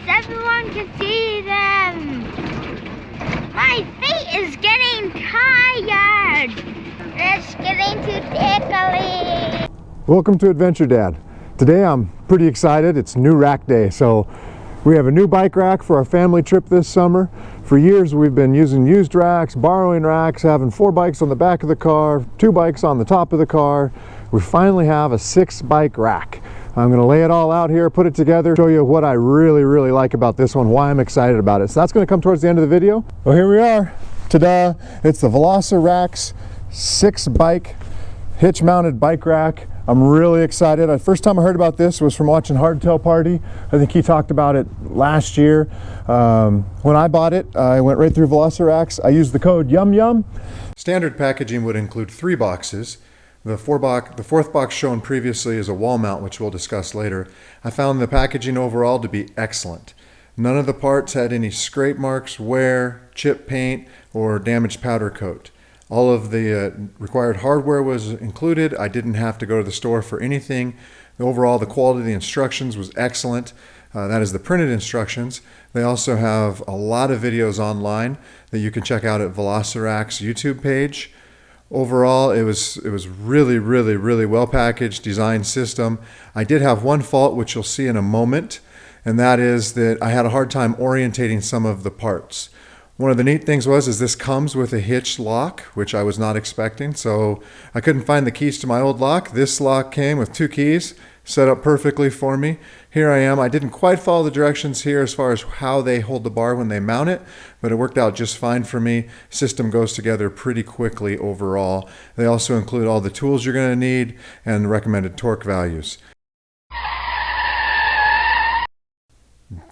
yes, everyone can see them. My feet is getting tired. It's getting too tickly. Welcome to Adventure Dad. Today I'm pretty excited. It's new rack day. So we have a new bike rack for our family trip this summer. For years we've been using used racks, borrowing racks, having 4 bikes on the back of the car, 2 bikes on the top of the car. We finally have a 6-bike rack. I'm going to lay it all out here, put it together, show you what I really like about this one, why I'm excited about it. So that's going to come towards the end of the video. Well, here we are. Ta-da! It's the VelociRAX 6-bike hitch mounted bike rack. I'm really excited. The first time I heard about this was from watching Hardtail Party. I think he talked about it last year. When I bought it, I went right through VelociRAX. I used the code YUM. Standard packaging would include 3 boxes. The fourth box shown previously is a wall mount, which we'll discuss later. I found the packaging overall to be excellent. None of the parts had any scrape marks, wear, chip paint, or damaged powder coat. All of the required hardware was included. I didn't have to go to the store for anything. Overall, the quality of the instructions was excellent. That is the printed instructions. They also have a lot of videos online that you can check out at VelociRAC's YouTube page. Overall, it was really well packaged, designed system. I did have one fault, which you'll see in a moment, and that is that I had a hard time orientating some of the parts. One of the neat things is this comes with a hitch lock, which I was not expecting, so I couldn't find the keys to my old lock. This lock came with 2 keys, set up perfectly for me. Here I am. I didn't quite follow the directions here as far as how they hold the bar when they mount it, but it worked out just fine for me. System goes together pretty quickly overall. They also include all the tools you're going to need and recommended torque values.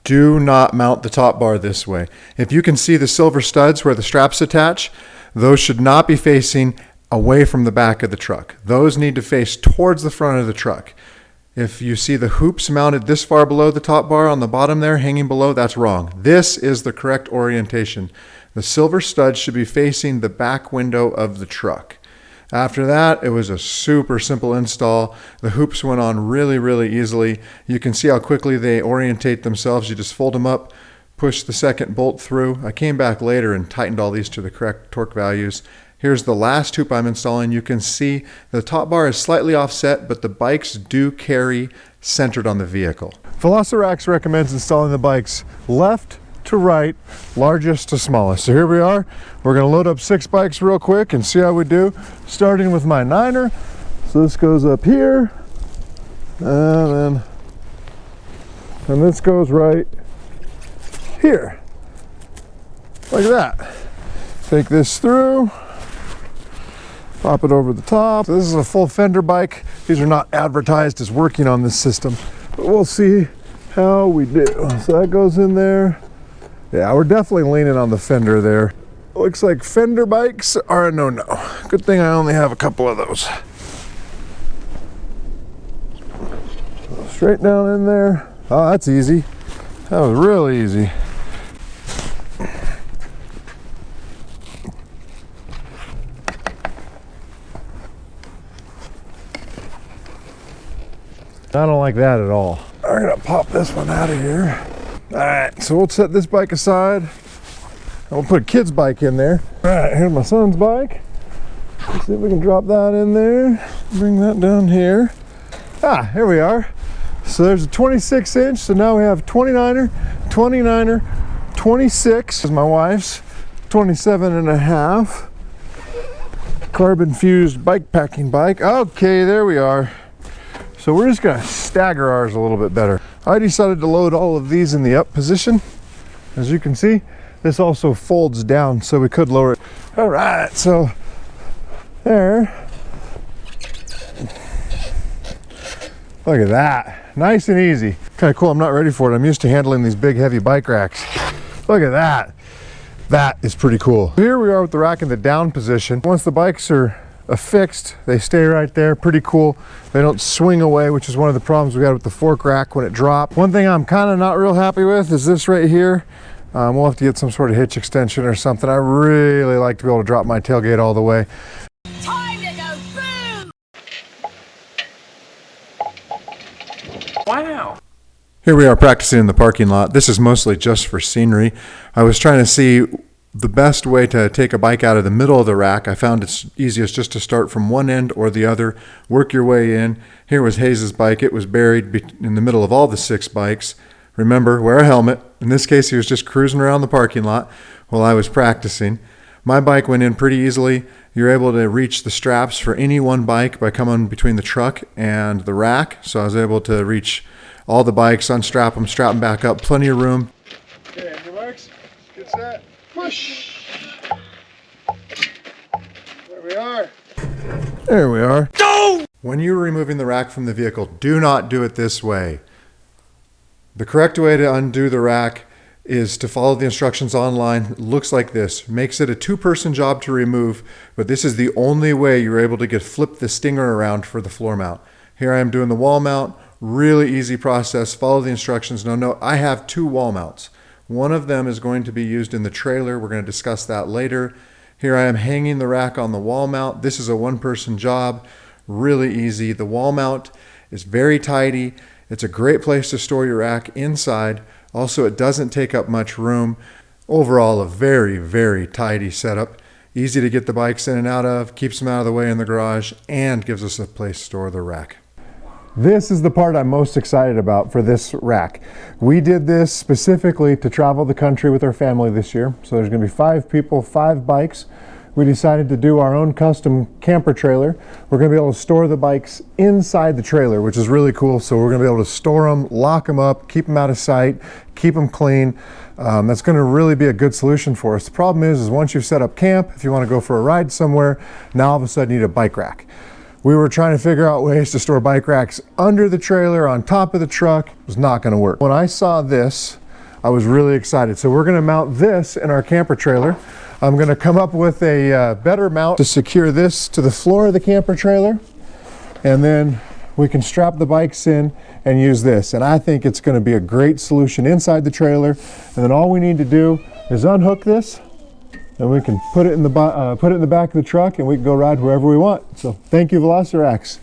Do not mount the top bar this way. If you can see the silver studs where the straps attach, those should not be facing away from the back of the truck. Those need to face towards the front of the truck. If you see the hoops mounted this far below the top bar on the bottom there, hanging below, that's wrong. This is the correct orientation. The silver studs should be facing the back window of the truck. After that, it was a super simple install. The hoops went on really easily. You can see how quickly they orientate themselves. You just fold them up, push the second bolt through. I came back later and tightened all these to the correct torque values. Here's the last hoop I'm installing. You can see the top bar is slightly offset, but the bikes do carry centered on the vehicle. VelociRAX recommends installing the bikes left to right, largest to smallest. So here we are. We're going to load up 6 bikes real quick and see how we do. Starting with my 9er. So this goes up here, and this goes right here. Like that. Take this through. Pop it over the top. This is a full fender bike. These are not advertised as working on this system, but we'll see how we do. So that goes in there. Yeah, we're definitely leaning on the fender there. Looks like fender bikes are a no-no. Good thing I only have a couple of those. Straight down in there. Oh, that's easy. That was real easy. I don't like that at all. I'm gonna pop this one out of here. All right, so we'll set this bike aside. And we'll put a kid's bike in there. All right, here's my son's bike. Let's see if we can drop that in there. Bring that down here. Ah, here we are. So there's a 26-inch. So now we have 29er, 29er, 26 is my wife's, 27.5. Carbon fused bike packing bike. Okay, there we are. So we're just gonna stagger ours a little bit better. I decided to load all of these in the up position. As you can see, this also folds down, so we could lower it. All right, so there. Look at that, nice and easy. Kind of cool, I'm not ready for it. I'm used to handling these big heavy bike racks. Look at that. That is pretty cool. Here we are with the rack in the down position. Once the bikes are affixed, they stay right there. Pretty cool. They don't swing away, which is one of the problems we had with the fork rack when it dropped. One thing I'm kind of not real happy with is this right here. We'll have to get some sort of hitch extension or something. I really like to be able to drop my tailgate all the way. Time to go boom! Wow. Here we are practicing in the parking lot. This is mostly just for scenery. I was trying to see the best way to take a bike out of the middle of the rack. I found it's easiest just to start from one end or the other, work your way in. Here was Hayes' bike. It was buried in the middle of all the 6 bikes. Remember, wear a helmet. In this case, he was just cruising around the parking lot while I was practicing. My bike went in pretty easily. You're able to reach the straps for any one bike by coming between the truck and the rack. So I was able to reach all the bikes, unstrap them, strap them back up, plenty of room. Okay, on your marks, get set, push. There we are. There we are. Go! When you're removing the rack from the vehicle, do not do it this way. The correct way to undo the rack is to follow the instructions online. It looks like this. Makes it a 2-person job to remove, but this is the only way you're able to flip the stinger around for the floor mount. Here I am doing the wall mount. Really easy process. Follow the instructions. Note, I have 2 wall mounts. One of them is going to be used in the trailer. We're going to discuss that later. Here I am hanging the rack on the wall mount. This is a 1-person job. Really easy. The wall mount is very tidy. It's a great place to store your rack inside. Also, it doesn't take up much room. Overall, a very, very tidy setup. Easy to get the bikes in and out of, keeps them out of the way in the garage, and gives us a place to store the rack. This is the part I'm most excited about for this rack. We did this specifically to travel the country with our family this year. So there's going to be 5 people, 5 bikes. We decided to do our own custom camper trailer. We're going to be able to store the bikes inside the trailer, which is really cool. So we're going to be able to store them, lock them up, keep them out of sight, keep them clean. That's going to really be a good solution for us. The problem is once you've set up camp, if you want to go for a ride somewhere, now all of a sudden you need a bike rack. We were trying to figure out ways to store bike racks under the trailer, on top of the truck. It was not going to work. When I saw this, I was really excited. So we're going to mount this in our camper trailer. I'm going to come up with a better mount to secure this to the floor of the camper trailer. And then we can strap the bikes in and use this. And I think it's going to be a great solution inside the trailer. And then all we need to do is unhook this. And we can put it in the back of the truck and we can go ride wherever we want. So thank you, VelociRAX.